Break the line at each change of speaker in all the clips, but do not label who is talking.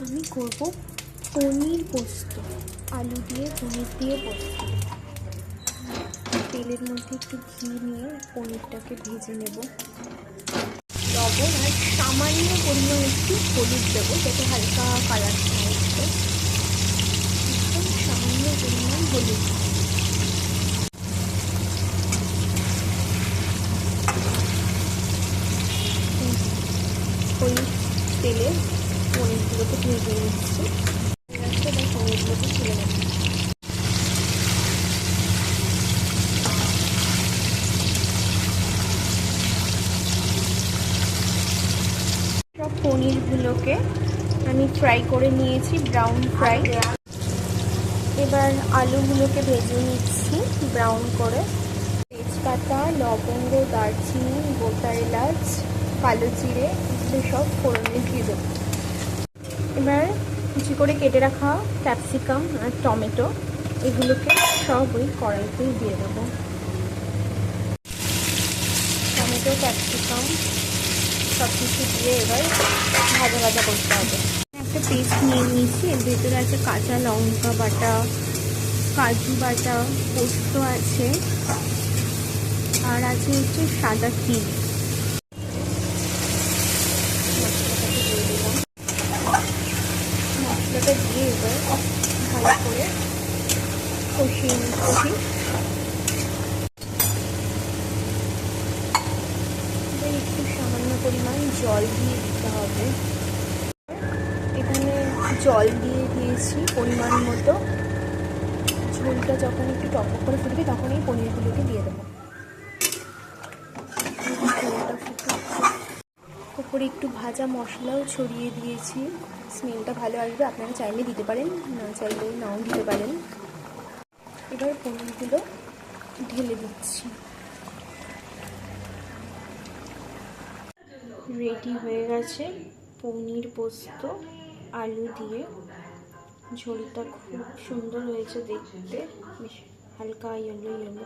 আমি করব পনির পোস্ত, আলু দিয়ে পনির দিয়ে পোস্ত। তেলের মধ্যে একটু ঘি নিয়ে পনিরটাকে ভেজে নেব। লবণ আর সামান্য পরিমাণ একটু হলুদ দেবো যাতে হালকা কালারটা আসবে। একদম সামান্য পরিমাণ হলুদ। হলুদ তেলে পনিরগুলোকে ভেজে নিচ্ছি। পনিরগুলোকে তুলে নেব। সব পনিরগুলোকে আমি ফ্রাই করে নিয়েছি, ব্রাউন ফ্রাই। এবার আলুগুলোকে ভেজে নিচ্ছি ব্রাউন করে। তেজপাতা, লবঙ্গ, দারচিনি, গোটা এলাচ, কালো জিরে এগুলো সব ফোড়নে দিয়ে দেবো। এবার কুচি করে কেটে রাখা ক্যাপসিকাম আর টমেটো এগুলোকে সব ওই কড়াইতেই দিয়ে দেবো। টমেটো, ক্যাপসিকাম সব কিছু দিয়ে এবার ভাজা ভাজা করতে হবে। একটা পেস্ট নিয়ে নিয়েছি, এর ভেতরে আছে কাঁচা লঙ্কা বাটা, কাজু বাটা, পোস্ত আছে, আর আছে হচ্ছে সাদা তিল। মশলাটা দিয়ে এবার ভালো করে কষিয়ে নিচ্ছি। একটু সামান্য পরিমাণ জল দিয়ে দিতে হবে। এখানে জল দিয়ে দিয়েছি পরিমাণ মতো। ঝোলটা যখন একটু টকবক করে ফুটবে তখন এই পনিরগুলোকে দিয়ে দেবো। ঝোলটা ফুটে উপরে একটু ভাজা মশলাও ছড়িয়ে দিয়েছি, স্মেলটা ভালো আসবে। আপনারা চাইলে দিতে পারেন, না চাইলে নাও দিতে পারেন। এবার পনিরগুলো ঢেলে দিচ্ছি। রেডি হয়ে গেছে পনির পোস্ত আলু দিয়ে। ঝোলটা খুব সুন্দর হয়েছে দেখতে, বেশ হালকা ইয়েলো ইয়েলো।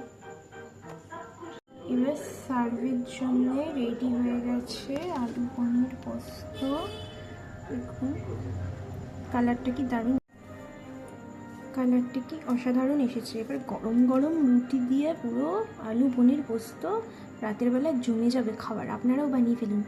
এবার সার্ভের জন্য রেডি হয়ে গেছে আলু পনির পোস্ত। দেখুন কালারটা কি দারুণ, কালারটা কি অসাধারণ এসেছে। এবার গরম গরম রুটি দিয়ে পুরো আলু পনির পোস্ত রাতের বেলা জমে যাবে খাবার। আপনারাও বানিয়ে ফেলুন।